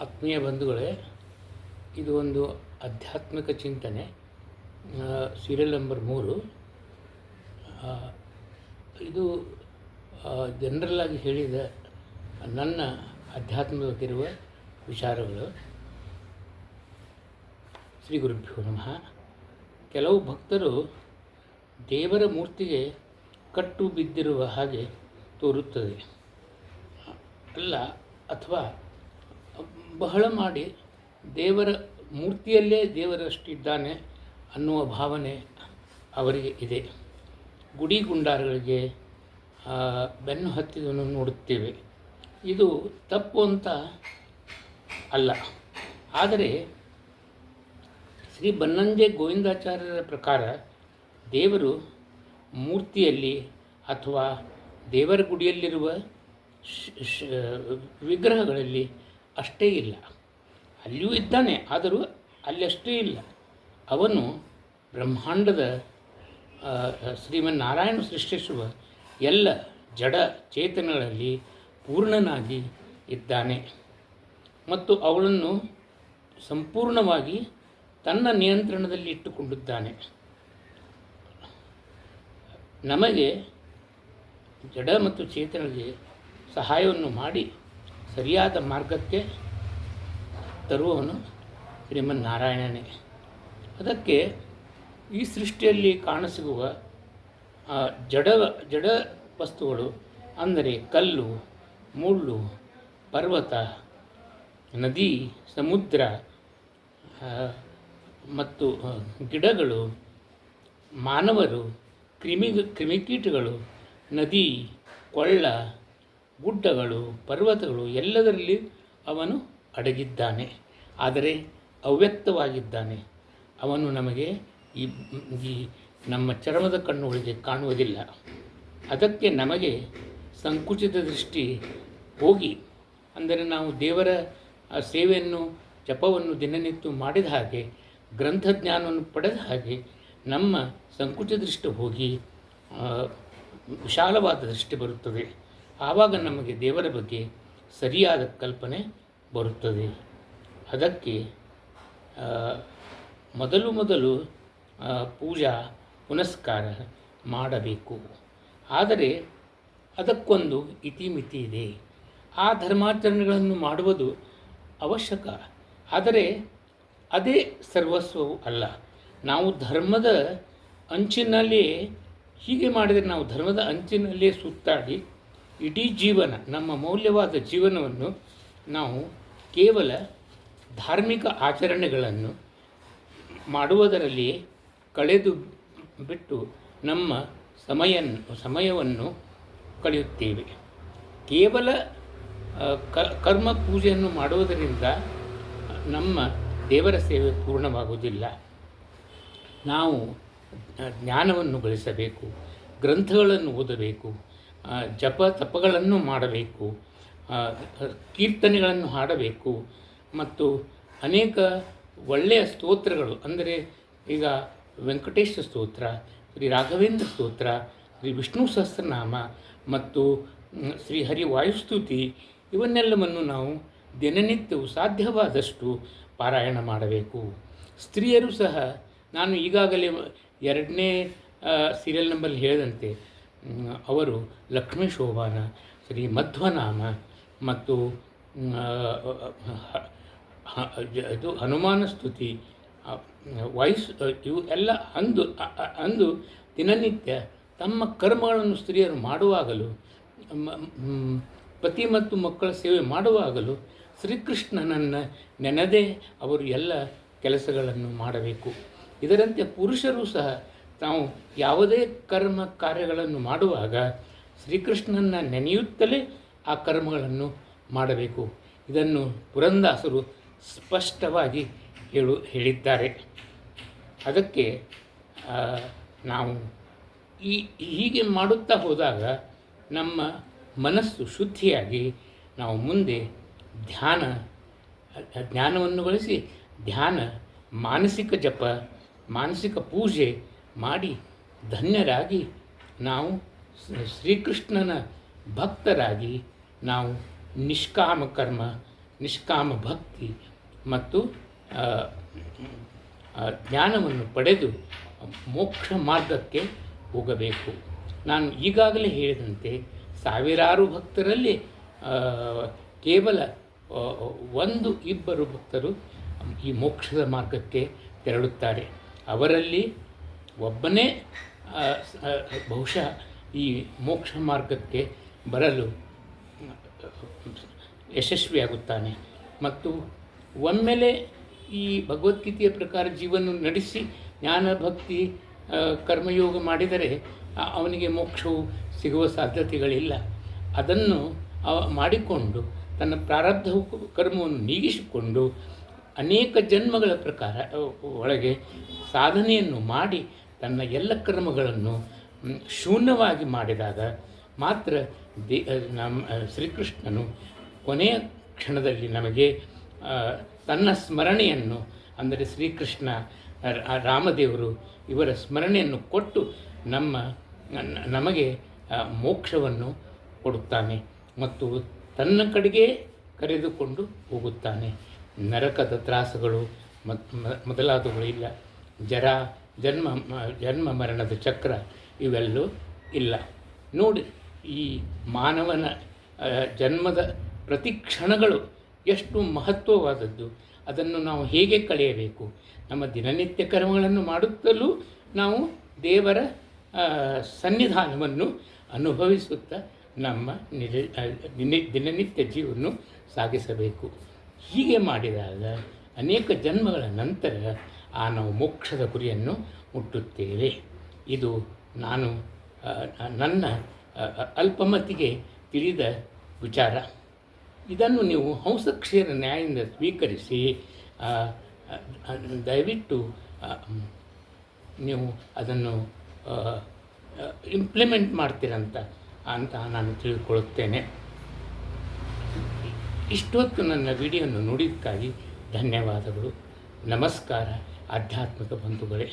ಆತ್ಮೀಯ ಬಂಧುಗಳೇ, ಇದು ಒಂದು ಆಧ್ಯಾತ್ಮಿಕ ಚಿಂತನೆ. Serial number 3. ಇದು ಜನರಲ್ಲಾಗಿ ಹೇಳಿದ ನನ್ನ ಆಧ್ಯಾತ್ಮಿಕವಿರುವ ವಿಚಾರಗಳು. ಶ್ರೀ ಗುರುಭ್ಯೋ ನಮಃ. ಕೆಲವು ಭಕ್ತರು ದೇವರ ಮೂರ್ತಿಗೆ ಕಟ್ಟು ಬಿದ್ದಿರುವ ಹಾಗೆ ತೋರುತ್ತದೆ ಅಲ್ಲ, ಅಥವಾ ಬಹಳ ಮಾಡಿ ದೇವರ ಮೂರ್ತಿಯಲ್ಲೇ ದೇವರಷ್ಟಿದ್ದಾನೆ ಅನ್ನುವ ಭಾವನೆ ಅವರಿಗೆ ಇದೆ. ಗುಡಿ ಗುಂಡಾರಗಳಿಗೆ ಬೆನ್ನು ಹತ್ತಿದನ್ನು ನೋಡುತ್ತೇವೆ. ಇದು ತಪ್ಪು ಅಂತ ಅಲ್ಲ, ಆದರೆ ಶ್ರೀ ಬನ್ನಂಜೆ ಗೋವಿಂದಾಚಾರ್ಯರ ಪ್ರಕಾರ ದೇವರು ಮೂರ್ತಿಯಲ್ಲಿ ಅಥವಾ ದೇವರ ಗುಡಿಯಲ್ಲಿರುವ ವಿಗ್ರಹಗಳಲ್ಲಿ ಅಷ್ಟೇ ಇಲ್ಲ. ಅಲ್ಲಿಯೂ ಇದ್ದಾನೆ, ಆದರೂ ಅಲ್ಲಿ ಅಷ್ಟೇ ಇಲ್ಲ. ಅವನು ಬ್ರಹ್ಮಾಂಡದ ಶ್ರೀಮನ್ನಾರಾಯಣ ಸೃಷ್ಟಿಸುವ ಎಲ್ಲ ಜಡ ಚೇತನಗಳಲ್ಲಿ ಪೂರ್ಣನಾಗಿ ಇದ್ದಾನೆ ಮತ್ತು ಅವುಗಳನ್ನು ಸಂಪೂರ್ಣವಾಗಿ ತನ್ನ ನಿಯಂತ್ರಣದಲ್ಲಿ ಇಟ್ಟುಕೊಂಡಿದ್ದಾನೆ. ನಮಗೆ ಜಡ ಮತ್ತು ಚೇತನರಿಗೆ ಸಹಾಯವನ್ನು ಮಾಡಿ ಸರಿಯಾದ ಮಾರ್ಗಕ್ಕೆ ತರುವವನು ಶ್ರೀಮನ್ನಾರಾಯಣನೇ. ಅದಕ್ಕೆ ಈ ಸೃಷ್ಟಿಯಲ್ಲಿ ಕಾಣಸಿಗುವ ಜಡ ವಸ್ತುಗಳು ಅಂದರೆ ಕಲ್ಲು, ಮುಳ್ಳು, ಪರ್ವತ, ನದಿ, ಸಮುದ್ರ ಮತ್ತು ಗಿಡಗಳು, ಮಾನವರು, ಕ್ರಿಮಿಕೀಟಗಳು, ನದಿ, ಕೊಳ್ಳ, ಗುಡ್ಡಗಳು, ಪರ್ವತಗಳು ಎಲ್ಲದರಲ್ಲಿ ಅವನು ಅಡಗಿದ್ದಾನೆ. ಆದರೆ ಅವ್ಯಕ್ತವಾಗಿದ್ದಾನೆ. ಅವನು ನಮಗೆ ಈ ನಮ್ಮ ಚರ್ಮದ ಕಣ್ಣುಗಳಿಗೆ ಕಾಣುವುದಿಲ್ಲ. ಅದಕ್ಕೆ ನಮಗೆ ಸಂಕುಚಿತ ದೃಷ್ಟಿ ಹೋಗಿ, ಅಂದರೆ ನಾವು ದೇವರ ಸೇವೆಯನ್ನು ಜಪವನ್ನು ದಿನನಿತ್ಯ ಮಾಡಿದ ಹಾಗೆ, ಗ್ರಂಥಜ್ಞಾನವನ್ನು ಪಡೆದ ಹಾಗೆ ನಮ್ಮ ಸಂಕುಚಿತ ದೃಷ್ಟಿ ಹೋಗಿ ವಿಶಾಲವಾದ ದೃಷ್ಟಿ ಬರುತ್ತದೆ. ಆವಾಗ ನಮಗೆ ದೇವರ ಬಗ್ಗೆ ಸರಿಯಾದ ಕಲ್ಪನೆ ಬರುತ್ತದೆ. ಅದಕ್ಕೆ ಮೊದಲು ಪೂಜಾ ಪುನಸ್ಕಾರ ಮಾಡಬೇಕು. ಆದರೆ ಅದಕ್ಕೊಂದು ಇತಿಮಿತಿ ಇದೆ. ಆ ಧರ್ಮಾಚರಣೆಗಳನ್ನು ಮಾಡುವುದು ಅವಶ್ಯಕ, ಆದರೆ ಅದೇ ಸರ್ವಸ್ವವು ಅಲ್ಲ. ನಾವು ಧರ್ಮದ ಅಂಚಿನಲ್ಲಿ ಹೀಗೆ ಮಾಡಿದರೆ ನಾವು ಧರ್ಮದ ಅಂಚಿನಲ್ಲೇ ಸುತ್ತಾಡಿ ಇಡೀ ಜೀವನ, ನಮ್ಮ ಮೌಲ್ಯವಾದ ಜೀವನವನ್ನು ನಾವು ಕೇವಲ ಧಾರ್ಮಿಕ ಆಚರಣೆಗಳನ್ನು ಮಾಡುವುದರಲ್ಲಿ ಕಳೆದು ಬಿಟ್ಟು ನಮ್ಮ ಸಮಯವನ್ನು ಕಳೆಯುತ್ತೇವೆ. ಕೇವಲ ಕರ್ಮ ಪೂಜೆಯನ್ನು ಮಾಡುವುದರಿಂದ ನಮ್ಮ ದೇವರ ಸೇವೆ ಪೂರ್ಣವಾಗುವುದಿಲ್ಲ. ನಾವು ಜ್ಞಾನವನ್ನು ಗಳಿಸಬೇಕು, ಗ್ರಂಥಗಳನ್ನು ಓದಬೇಕು, ಜಪ ತಪಗಳನ್ನು ಮಾಡಬೇಕು, ಕೀರ್ತನೆಗಳನ್ನು ಹಾಡಬೇಕು ಮತ್ತು ಅನೇಕ ಒಳ್ಳೆಯ ಸ್ತೋತ್ರಗಳು, ಅಂದರೆ ಈಗ ವೆಂಕಟೇಶ ಸ್ತೋತ್ರ, ಶ್ರೀ ರಾಘವೇಂದ್ರ ಸ್ತೋತ್ರ, ಶ್ರೀ ವಿಷ್ಣು ಸಹಸ್ರನಾಮ ಮತ್ತು ಶ್ರೀ ಹರಿ ವಾಯುಸ್ತುತಿ ಇವನ್ನೆಲ್ಲವನ್ನು ನಾವು ದಿನನಿತ್ಯವೂ ಸಾಧ್ಯವಾದಷ್ಟು ಪಾರಾಯಣ ಮಾಡಬೇಕು. ಸ್ತ್ರೀಯರು ಸಹ, ನಾನು ಈಗಾಗಲೇ 2ನೇ ಸೀರಿಯಲ್ ನಂಬರ್ಲಿ ಹೇಳಿದಂತೆ, ಅವರು ಲಕ್ಷ್ಮೀ ಶೋಭಾನ, ಶ್ರೀ ಮಧ್ವನಾಮ ಮತ್ತು ಇದು ಹನುಮಾನ ಸ್ತುತಿ, ಇವು ಎಲ್ಲ ಅಂದು ದಿನನಿತ್ಯ ತಮ್ಮ ಕರ್ಮಗಳನ್ನು ಸ್ತ್ರೀಯರು ಮಾಡುವಾಗಲೂ, ಪತಿ ಮತ್ತು ಮಕ್ಕಳ ಸೇವೆ ಮಾಡುವಾಗಲೂ ಶ್ರೀಕೃಷ್ಣನನ್ನು ನೆನೆದೇ ಅವರು ಎಲ್ಲ ಕೆಲಸಗಳನ್ನು ಮಾಡಬೇಕು. ಇದರಂತೆ ಪುರುಷರು ಸಹ ತಾವು ಯಾವುದೇ ಕರ್ಮ ಕಾರ್ಯಗಳನ್ನು ಮಾಡುವಾಗ ಶ್ರೀಕೃಷ್ಣನ ನೆನೆಯುತ್ತಲೇ ಆ ಕರ್ಮಗಳನ್ನು ಮಾಡಬೇಕು. ಇದನ್ನು ಪುರಂದಾಸರು ಸ್ಪಷ್ಟವಾಗಿ ಹೇಳಿದ್ದಾರೆ. ಅದಕ್ಕೆ ನಾವು ಹೀಗೆ ಮಾಡುತ್ತಾ ಹೋದಾಗ ನಮ್ಮ ಮನಸ್ಸು ಶುದ್ಧಿಯಾಗಿ ನಾವು ಮುಂದೆ ಜ್ಞಾನವನ್ನು ಗಳಿಸಿ ಮಾನಸಿಕ ಜಪ, ಮಾನಸಿಕ ಪೂಜೆ ಮಾಡಿ ಧನ್ಯರಾಗಿ ನಾವು ಶ್ರೀಕೃಷ್ಣನ ಭಕ್ತರಾಗಿ ನಾವು ನಿಷ್ಕಾಮ ಕರ್ಮ ನಿಷ್ಕಾಮ ಭಕ್ತಿ ಮತ್ತು ಜ್ಞಾನವನ್ನು ಪಡೆದು ಮೋಕ್ಷ ಮಾರ್ಗಕ್ಕೆ ಹೋಗಬೇಕು. ನಾನು ಈಗಾಗಲೇ ಹೇಳಿದಂತೆ ಸಾವಿರಾರು ಭಕ್ತರಲ್ಲಿ ಕೇವಲ 1-2 ಭಕ್ತರು ಈ ಮೋಕ್ಷದ ಮಾರ್ಗಕ್ಕೆ ತೆರಳುತ್ತಾರೆ. ಅವರಲ್ಲಿ ಒಬ್ಬನೇ ಬಹುಶಃ ಈ ಮೋಕ್ಷ ಮಾರ್ಗಕ್ಕೆ ಬರಲು ಯಶಸ್ವಿಯಾಗುತ್ತಾನೆ. ಮತ್ತು ಒಮ್ಮೆಲೆ ಈ ಭಗವದ್ಗೀತೆಯ ಪ್ರಕಾರ ಜೀವನ ನಡೆಸಿ ಜ್ಞಾನ ಭಕ್ತಿ ಕರ್ಮಯೋಗ ಮಾಡಿದರೆ ಅವನಿಗೆ ಮೋಕ್ಷವು ಸಿಗುವ ಸಾಧ್ಯತೆಗಳಿಲ್ಲ. ಅದನ್ನು ಮಾಡಿಕೊಂಡು ತನ್ನ ಪ್ರಾರಬ್ಧ ಕರ್ಮವನ್ನು ನೀಗಿಸಿಕೊಂಡು ಅನೇಕ ಜನ್ಮಗಳ ಪ್ರಕಾರ ಒಳಗೆ ಸಾಧನೆಯನ್ನು ಮಾಡಿ ತನ್ನ ಎಲ್ಲ ಕರ್ಮಗಳನ್ನು ಶೂನ್ಯವಾಗಿ ಮಾಡಿದಾಗ ಮಾತ್ರ ನಮ್ಮ ಶ್ರೀಕೃಷ್ಣನು ಕೊನೆಯ ಕ್ಷಣದಲ್ಲಿ ನಮಗೆ ತನ್ನ ಸ್ಮರಣೆಯನ್ನು, ಅಂದರೆ ಶ್ರೀಕೃಷ್ಣ, ರಾಮದೇವರು ಇವರ ಸ್ಮರಣೆಯನ್ನು ಕೊಟ್ಟು ನಮಗೆ ಮೋಕ್ಷವನ್ನು ಕೊಡುತ್ತಾನೆ ಮತ್ತು ತನ್ನ ಕಡೆಗೆ ಕರೆದುಕೊಂಡು ಹೋಗುತ್ತಾನೆ. ನರಕದ ತ್ರಾಸಗಳು ಮೊದಲಾದವುಗಳು ಇಲ್ಲ. ಜನ್ಮ ಮರಣದ ಚಕ್ರ ಇವೆಲ್ಲೂ ಇಲ್ಲ. ನೋಡಿ, ಈ ಮಾನವನ ಜನ್ಮದ ಪ್ರತಿ ಕ್ಷಣಗಳು ಎಷ್ಟು ಮಹತ್ವವಾದದ್ದು. ಅದನ್ನು ನಾವು ಹೇಗೆ ಕಳೆಯಬೇಕು? ನಮ್ಮ ದಿನನಿತ್ಯ ಕರ್ಮಗಳನ್ನು ಮಾಡುತ್ತಲೂ ನಾವು ದೇವರ ಸನ್ನಿಧಾನವನ್ನು ಅನುಭವಿಸುತ್ತಾ ನಮ್ಮ ದಿನನಿತ್ಯ ಜೀವನ ಸಾಗಿಸಬೇಕು. ಹೀಗೆ ಮಾಡಿದಾಗ ಅನೇಕ ಜನ್ಮಗಳ ನಂತರ ನಾವು ಮೋಕ್ಷದ ಗುರಿಯನ್ನು ಮುಟ್ಟುತ್ತೇವೆ. ಇದು ನನ್ನ ಅಲ್ಪಮತಿಗೆ ತಿಳಿದ ವಿಚಾರ. ಇದನ್ನು ನೀವು ಹಂಸಕ್ಷೀರ ನ್ಯಾಯದಿಂದ ಸ್ವೀಕರಿಸಿ ದಯವಿಟ್ಟು ನೀವು ಅದನ್ನು ಇಂಪ್ಲಿಮೆಂಟ್ ಮಾಡ್ತೀರಂತ ನಾನು ತಿಳಿದುಕೊಳ್ಳುತ್ತೇನೆ. ಇಷ್ಟೊತ್ತು ನನ್ನ ವಿಡಿಯೋವನ್ನು ನೋಡಿದ್ದಕ್ಕಾಗಿ ಧನ್ಯವಾದಗಳು. ನಮಸ್ಕಾರ ಆಧ್ಯಾತ್ಮಿಕ ಬಂಧುಗಳೇ.